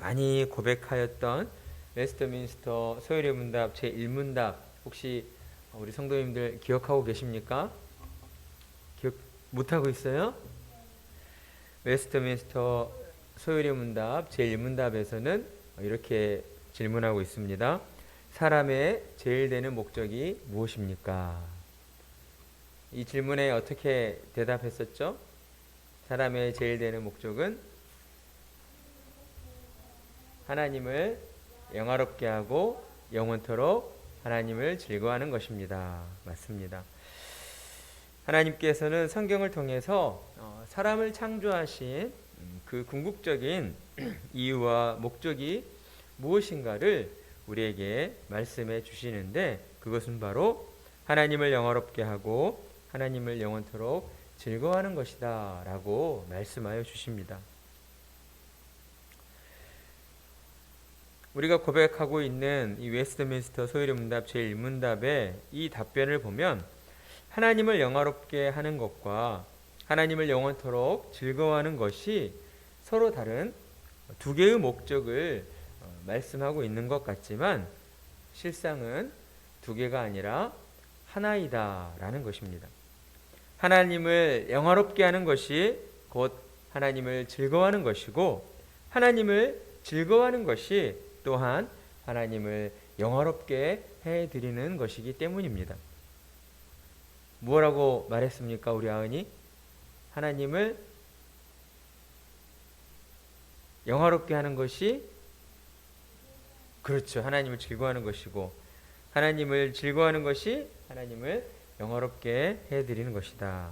많이 고백하였던 웨스트민스터 소요리 문답 제1문답 혹시 우리 성도님들 기억하고 계십니까? 기억 못하고 있어요? 웨스트민스터 소요리 문답 제1문답에서는 이렇게 질문하고 있습니다. 사람의 제일 되는 목적이 무엇입니까? 이 질문에 어떻게 대답했었죠? 사람의 제일 되는 목적은 하나님을 영화롭게 하고 영원토록 하나님을 즐거워하는 것입니다. 맞습니다. 하나님께서는 성경을 통해서 사람을 창조하신 그 궁극적인 이유와 목적이 무엇인가를 우리에게 말씀해 주시는데 그것은 바로 하나님을 영화롭게 하고 하나님을 영원토록 즐거워하는 것이다 라고 말씀하여 주십니다. 우리가 고백하고 있는 이 웨스트민스터 소요리 문답 제1문답의 이 답변을 보면 하나님을 영화롭게 하는 것과 하나님을 영원토록 즐거워하는 것이 서로 다른 두 개의 목적을 말씀하고 있는 것 같지만 실상은 두 개가 아니라 하나이다 라는 것입니다. 하나님을 영화롭게 하는 것이 곧 하나님을 즐거워하는 것이고 하나님을 즐거워하는 것이 또한 하나님을 영화롭게 해드리는 것이기 때문입니다. 뭐라고 말했습니까? 우리 아은이 하나님을 영화롭게 하는 것이 그렇죠. 하나님을 즐거워하는 것이고 하나님을 즐거워하는 것이 하나님을 영화롭게 해드리는 것이다.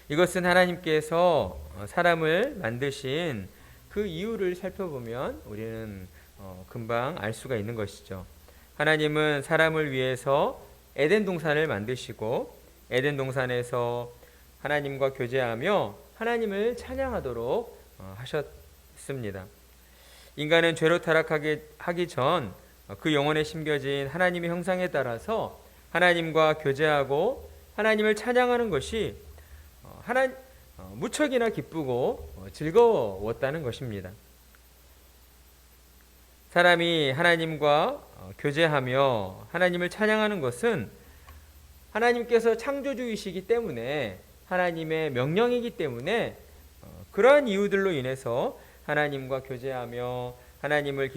이것은 하나님께서 사람을 만드신 그 이유를 살펴보면 우리는 금방 알 수가 있는 것이죠. 하나님은 사람을 위해서 에덴 동산을 만드시고 에덴 동산에서 하나님과 교제하며 하나님을 찬양하도록 하셨습니다. 인간은 죄로 타락하기 전 그 영혼에 심겨진 하나님의 형상에 따라서 하나님과 교제하고 하나님을 찬양하는 것이 무척이나 기쁘고 즐거웠다는 것입니다. 사람이 하나님과 교제하며 하나님을 찬양하는 것은 하나님께서 창조주이시기 때문에 하나님의 명령이기 때문에 그러한 이유들로 인해서 하나님과 교제하며 하나님을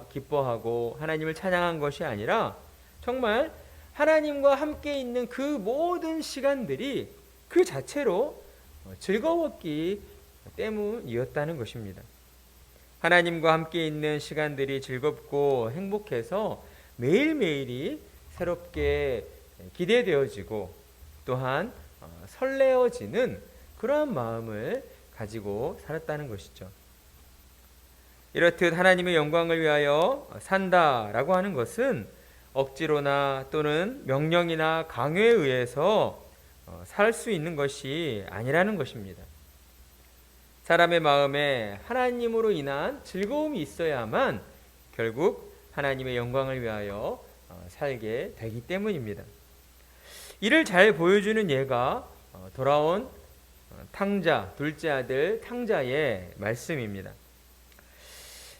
기뻐하고 하나님을 찬양한 것이 아니라 정말 하나님과 함께 있는 그 모든 시간들이 그 자체로 즐거웠기 때문이었다는 것입니다. 하나님과 함께 있는 시간들이 즐겁고 행복해서 매일매일이 새롭게 기대되어지고 또한 설레어지는 그러한 마음을 가지고 살았다는 것이죠. 이렇듯 하나님의 영광을 위하여 산다라고 하는 것은 억지로나 또는 명령이나 강요에 의해서 살 수 있는 것이 아니라는 것입니다. 사람의 마음에 하나님으로 인한 즐거움이 있어야만 결국 하나님의 영광을 위하여 살게 되기 때문입니다. 이를 잘 보여주는 예가 돌아온 탕자, 둘째 아들 탕자의 말씀입니다.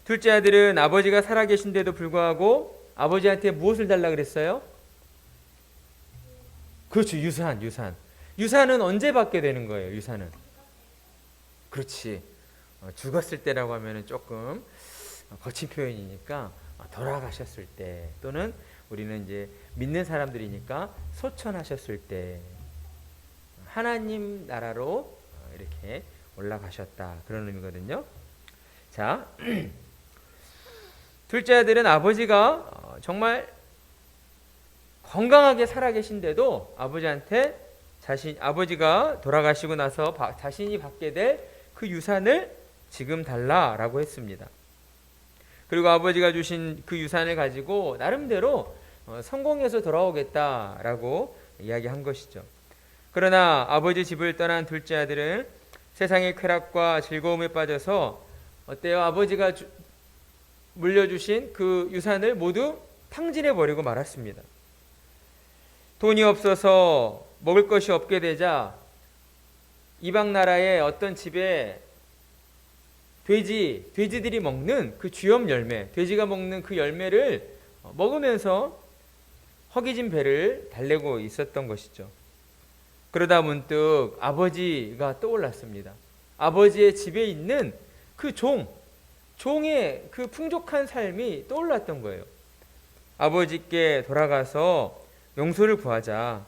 둘째 아들은 아버지가 살아계신데도 불구하고 아버지한테 무엇을 달라 그랬어요? 그렇죠. 유산. 유산은 언제 받게 되는 거예요? 유산은. 그렇지. 죽었을 때라고 하면 조금 거친 표현이니까 돌아가셨을 때 또는 우리는 이제 믿는 사람들이니까 소천하셨을 때 하나님 나라로 이렇게 올라가셨다. 그런 의미거든요. 자, 둘째 아들은 아버지가 정말 건강하게 살아계신데도 아버지한테 아버지가 돌아가시고 나서 자신이 받게 될 그 유산을 지금 달라라고 했습니다. 그리고 아버지가 주신 그 유산을 가지고 나름대로 성공해서 돌아오겠다라고 이야기한 것이죠. 그러나 아버지 집을 떠난 둘째 아들은 세상의 쾌락과 즐거움에 빠져서 어때요? 아버지가 물려주신 그 유산을 모두 탕진해버리고 말았습니다. 돈이 없어서 먹을 것이 없게 되자 이방 나라의 어떤 집에 돼지들이 먹는 그 쥐염 열매, 돼지가 먹는 그 열매를 먹으면서 허기진 배를 달래고 있었던 것이죠. 그러다 문득 아버지가 떠올랐습니다. 아버지의 집에 있는 그 종의 그 풍족한 삶이 떠올랐던 거예요. 아버지께 돌아가서 용서를 구하자.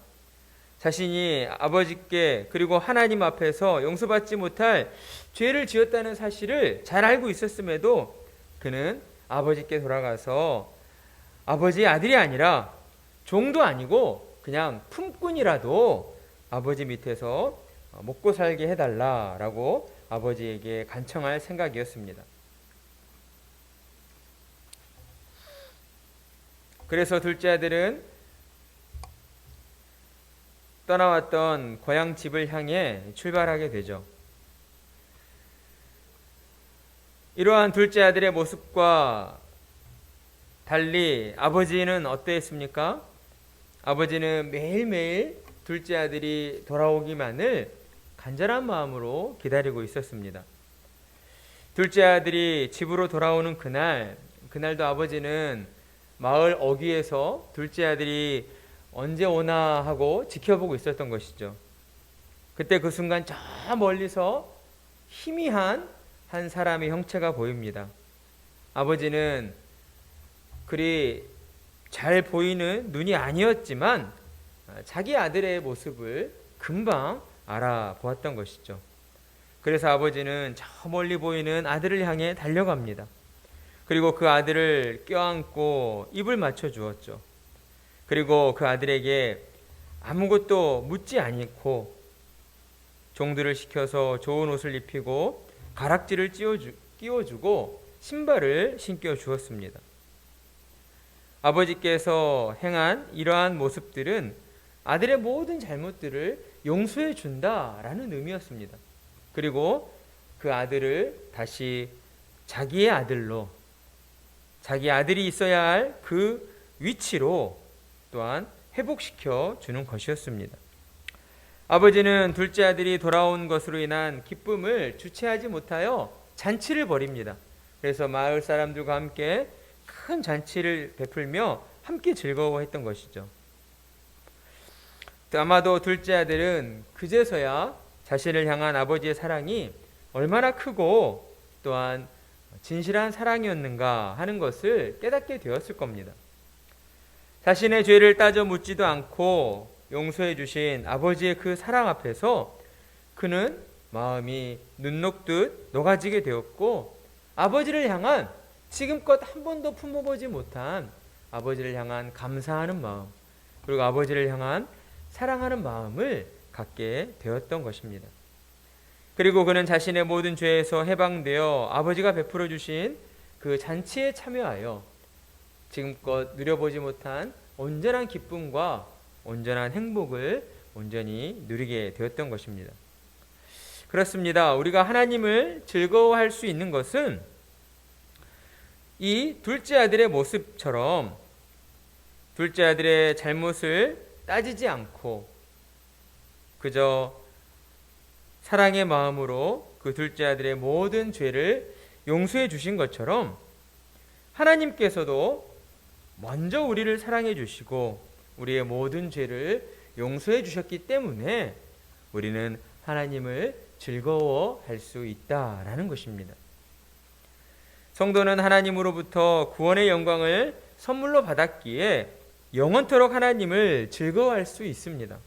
자신이 아버지께 그리고 하나님 앞에서 용서받지 못할 죄를 지었다는 사실을 잘 알고 있었음에도 그는 아버지께 돌아가서 아버지의 아들이 아니라 종도 아니고 그냥 품꾼이라도 아버지 밑에서 먹고 살게 해달라라고 아버지에게 간청할 생각이었습니다. 그래서 둘째 아들은 떠나왔던 고향 집을 향해 출발하게 되죠. 이러한 둘째 아들의 모습과 달리 아버지는 어떠했습니까? 아버지는 매일매일 둘째 아들이 돌아오기만을 간절한 마음으로 기다리고 있었습니다. 둘째 아들이 집으로 돌아오는 그날도 아버지는 마을 어귀에서 둘째 아들이 언제 오나 하고 지켜보고 있었던 것이죠. 그때 그 순간 저 멀리서 희미한 한 사람의 형체가 보입니다. 아버지는 그리 잘 보이는 눈이 아니었지만 자기 아들의 모습을 금방 알아보았던 것이죠. 그래서 아버지는 저 멀리 보이는 아들을 향해 달려갑니다. 그리고 그 아들을 껴안고 입을 맞춰 주었죠. 그리고 그 아들에게 아무것도 묻지 않고 종들을 시켜서 좋은 옷을 입히고 가락지를 끼워주고 신발을 신겨 주었습니다. 아버지께서 행한 이러한 모습들은 아들의 모든 잘못들을 용서해 준다라는 의미였습니다. 그리고 그 아들을 다시 자기의 아들로, 자기 아들이 있어야 할 그 위치로 또한 회복시켜 주는 것이었습니다. 아버지는 둘째 아들이 돌아온 것으로 인한 기쁨을 주체하지 못하여 잔치를 벌입니다. 그래서 마을 사람들과 함께 큰 잔치를 베풀며 함께 즐거워했던 것이죠. 아마도 둘째 아들은 그제서야 자신을 향한 아버지의 사랑이 얼마나 크고 또한 진실한 사랑이었는가 하는 것을 깨닫게 되었을 겁니다. 자신의 죄를 따져 묻지도 않고 용서해 주신 아버지의 그 사랑 앞에서 그는 마음이 눈 녹듯 녹아지게 되었고, 아버지를 향한 지금껏 한 번도 품어보지 못한 아버지를 향한 감사하는 마음, 그리고 아버지를 향한 사랑하는 마음을 갖게 되었던 것입니다. 그리고 그는 자신의 모든 죄에서 해방되어 아버지가 베풀어 주신 그 잔치에 참여하여 지금껏 누려보지 못한 온전한 기쁨과 온전한 행복을 온전히 누리게 되었던 것입니다. 그렇습니다. 우리가 하나님을 즐거워할 수 있는 것은 이 둘째 아들의 모습처럼 둘째 아들의 잘못을 따지지 않고 그저 사랑의 마음으로 그 둘째 아들의 모든 죄를 용서해 주신 것처럼 하나님께서도 먼저 우리를 사랑해 주시고 우리의 모든 죄를 용서해 주셨기 때문에 우리는 하나님을 즐거워할 수 있다라는 것입니다. 성도는 하나님으로부터 구원의 영광을 선물로 받았기에 영원토록 하나님을 즐거워할 수 있습니다.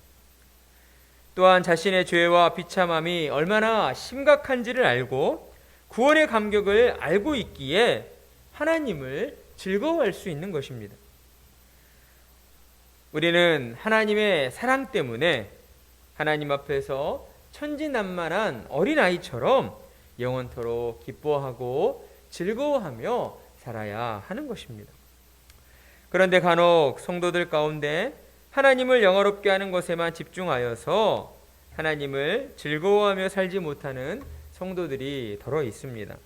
또한 자신의 죄와 비참함이 얼마나 심각한지를 알고 구원의 감격을 알고 있기에 하나님을 즐거워할 수 있는 것입니다. 우리는 하나님의 사랑 때문에 하나님 앞에서 천진난만한 어린아이처럼 영원토록 기뻐하고 즐거워하며 살아야 하는 것입니다. 그런데 간혹 성도들 가운데 하나님을 영화롭게 하는 것에만 집중하여서 하나님을 즐거워하며 살지 못하는 성도들이 더러 있습니다.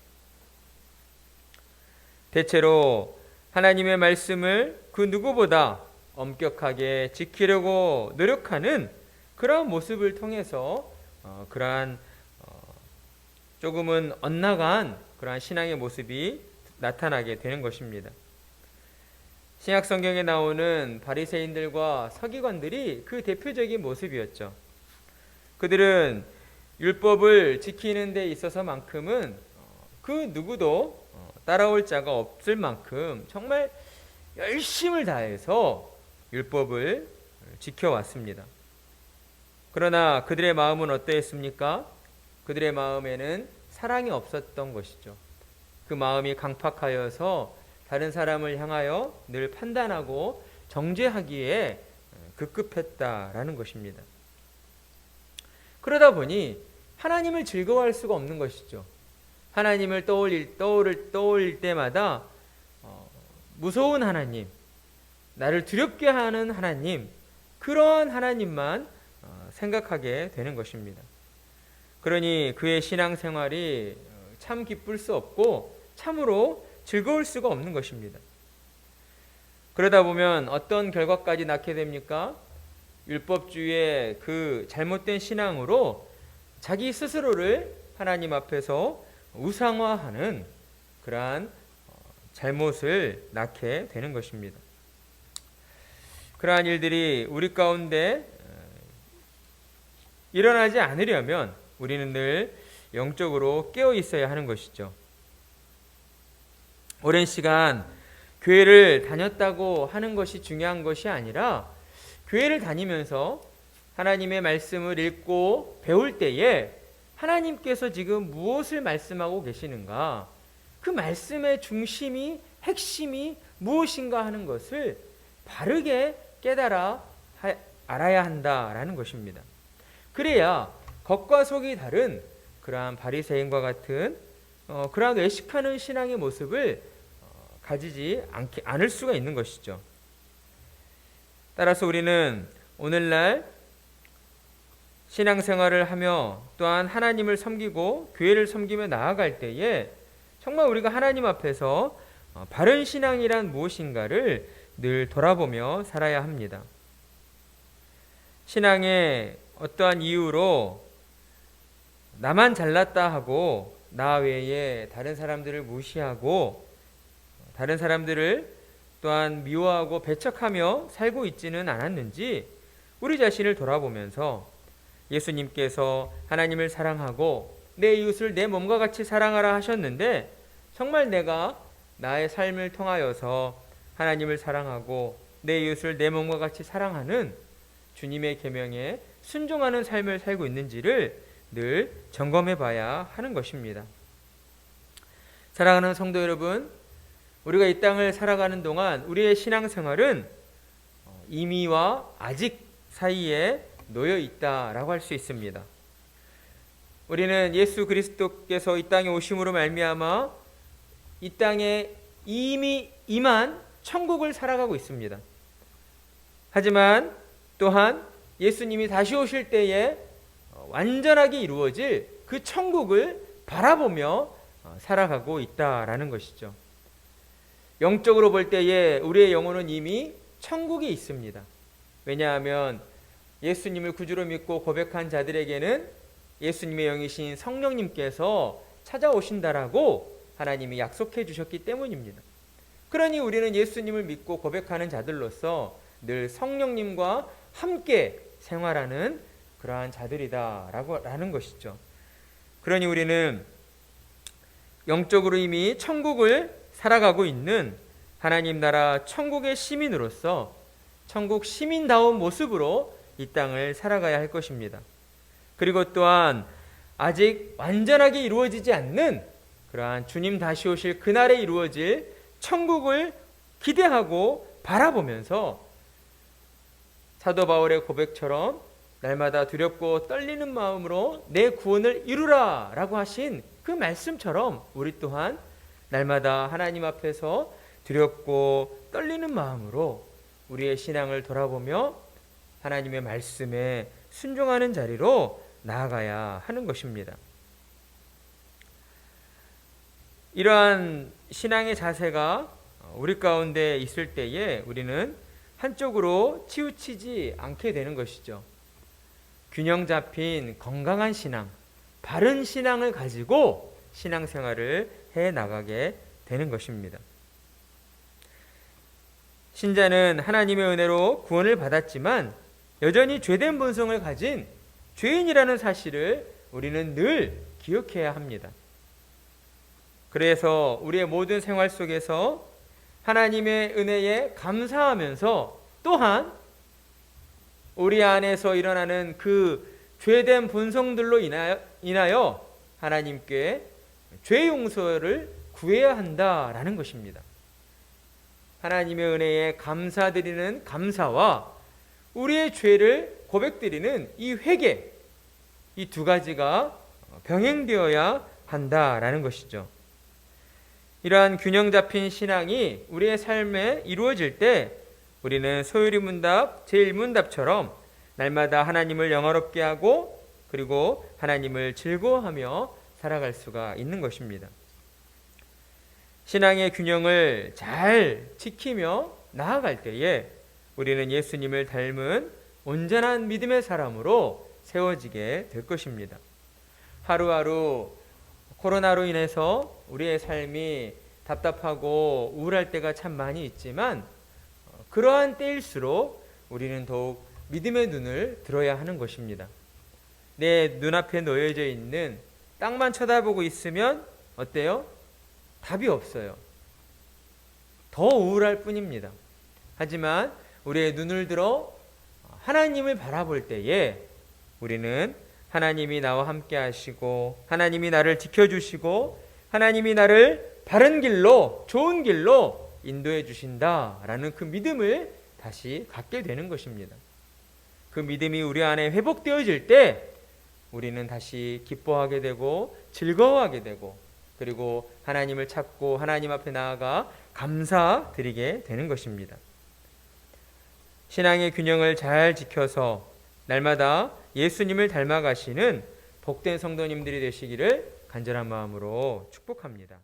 대체로 하나님의 말씀을 그 누구보다 엄격하게 지키려고 노력하는 그러한 모습을 통해서 그러한 조금은 엇나간 그러한 신앙의 모습이 나타나게 되는 것입니다. 신약 성경에 나오는 바리새인들과 서기관들이 그 대표적인 모습이었죠. 그들은 율법을 지키는 데 있어서만큼은 그 누구도 따라올 자가 없을 만큼 정말 열심을 다해서 율법을 지켜왔습니다. 그러나 그들의 마음은 어떠했습니까? 그들의 마음에는 사랑이 없었던 것이죠. 그 마음이 강팍하여서 다른 사람을 향하여 늘 판단하고 정죄하기에 급급했다라는 것입니다. 그러다 보니 하나님을 즐거워할 수가 없는 것이죠. 하나님을 떠올릴 때마다 무서운 하나님, 나를 두렵게 하는 하나님, 그런 하나님만 생각하게 되는 것입니다. 그러니 그의 신앙생활이 참 기쁠 수 없고 참으로 즐거울 수가 없는 것입니다. 그러다 보면 어떤 결과까지 낳게 됩니까? 율법주의의 그 잘못된 신앙으로 자기 스스로를 하나님 앞에서 우상화하는 그러한 잘못을 낳게 되는 것입니다. 그러한 일들이 우리 가운데 일어나지 않으려면 우리는 늘 영적으로 깨어 있어야 하는 것이죠. 오랜 시간 교회를 다녔다고 하는 것이 중요한 것이 아니라 교회를 다니면서 하나님의 말씀을 읽고 배울 때에 하나님께서 지금 무엇을 말씀하고 계시는가, 그 말씀의 중심이, 핵심이 무엇인가 하는 것을 바르게 깨달아 알아야 한다라는 것입니다. 그래야 겉과 속이 다른 그러한 바리새인과 같은 그러한 외식하는 신앙의 모습을 가지지 않을 수가 있는 것이죠. 따라서 우리는 오늘날 신앙생활을 하며 또한 하나님을 섬기고 교회를 섬기며 나아갈 때에 정말 우리가 하나님 앞에서 바른 신앙이란 무엇인가를 늘 돌아보며 살아야 합니다. 신앙의 어떠한 이유로 나만 잘났다 하고 나 외에 다른 사람들을 무시하고 다른 사람들을 또한 미워하고 배척하며 살고 있지는 않았는지 우리 자신을 돌아보면서 예수님께서 하나님을 사랑하고 내 이웃을 내 몸과 같이 사랑하라 하셨는데 정말 내가 나의 삶을 통하여서 하나님을 사랑하고 내 이웃을 내 몸과 같이 사랑하는 주님의 계명에 순종하는 삶을 살고 있는지를 늘 점검해 봐야 하는 것입니다. 사랑하는 성도 여러분, 우리가 이 땅을 살아가는 동안 우리의 신앙생활은 이미와 아직 사이에 놓여 있다라고 할 수 있습니다. 우리는 예수 그리스도께서 이 땅에 오심으로 말미암아 이 땅에 이미 임한 천국을 살아가고 있습니다. 하지만 또한 예수님이 다시 오실 때에 완전하게 이루어질 그 천국을 바라보며 살아가고 있다라는 것이죠. 영적으로 볼 때에 우리의 영혼은 이미 천국에 있습니다. 왜냐하면 예수님을 구주로 믿고 고백한 자들에게는 예수님의 영이신 성령님께서 찾아오신다라고 하나님이 약속해 주셨기 때문입니다. 그러니 우리는 예수님을 믿고 고백하는 자들로서 늘 성령님과 함께 생활하는 그러한 자들이다라고 하는 것이죠. 그러니 우리는 영적으로 이미 천국을 살아가고 있는 하나님 나라 천국의 시민으로서 천국 시민다운 모습으로 이 땅을 살아가야 할 것입니다. 그리고 또한 아직 완전하게 이루어지지 않는 그러한 주님 다시 오실 그날에 이루어질 천국을 기대하고 바라보면서 사도 바울의 고백처럼 날마다 두렵고 떨리는 마음으로 내 구원을 이루라 라고 하신 그 말씀처럼 우리 또한 날마다 하나님 앞에서 두렵고 떨리는 마음으로 우리의 신앙을 돌아보며 하나님의 말씀에 순종하는 자리로 나아가야 하는 것입니다. 이러한 신앙의 자세가 우리 가운데 있을 때에 우리는 한쪽으로 치우치지 않게 되는 것이죠. 균형 잡힌 건강한 신앙, 바른 신앙을 가지고 신앙생활을 해 나가게 되는 것입니다. 신자는 하나님의 은혜로 구원을 받았지만 여전히 죄된 본성을 가진 죄인이라는 사실을 우리는 늘 기억해야 합니다. 그래서 우리의 모든 생활 속에서 하나님의 은혜에 감사하면서 또한 우리 안에서 일어나는 그 죄된 본성들로 인하여 하나님께 죄 용서를 구해야 한다라는 것입니다. 하나님의 은혜에 감사드리는 감사와 우리의 죄를 고백드리는 이 회개, 이 두 가지가 병행되어야 한다라는 것이죠. 이러한 균형 잡힌 신앙이 우리의 삶에 이루어질 때 우리는 소유리 문답, 제1문답처럼 날마다 하나님을 영화롭게 하고 그리고 하나님을 즐거워하며 살아갈 수가 있는 것입니다. 신앙의 균형을 잘 지키며 나아갈 때에 우리는 예수님을 닮은 온전한 믿음의 사람으로 세워지게 될 것입니다. 하루하루 코로나로 인해서 우리의 삶이 답답하고 우울할 때가 참 많이 있지만 그러한 때일수록 우리는 더욱 믿음의 눈을 들어야 하는 것입니다. 내 눈앞에 놓여져 있는 땅만 쳐다보고 있으면 어때요? 답이 없어요. 더 우울할 뿐입니다. 하지만 우리의 눈을 들어 하나님을 바라볼 때에 우리는 하나님이 나와 함께 하시고 하나님이 나를 지켜주시고 하나님이 나를 바른 길로 좋은 길로 인도해 주신다라는 그 믿음을 다시 갖게 되는 것입니다. 그 믿음이 우리 안에 회복되어질 때 우리는 다시 기뻐하게 되고 즐거워하게 되고 그리고 하나님을 찾고 하나님 앞에 나아가 감사드리게 되는 것입니다. 신앙의 균형을 잘 지켜서 날마다 예수님을 닮아가시는 복된 성도님들이 되시기를 간절한 마음으로 축복합니다.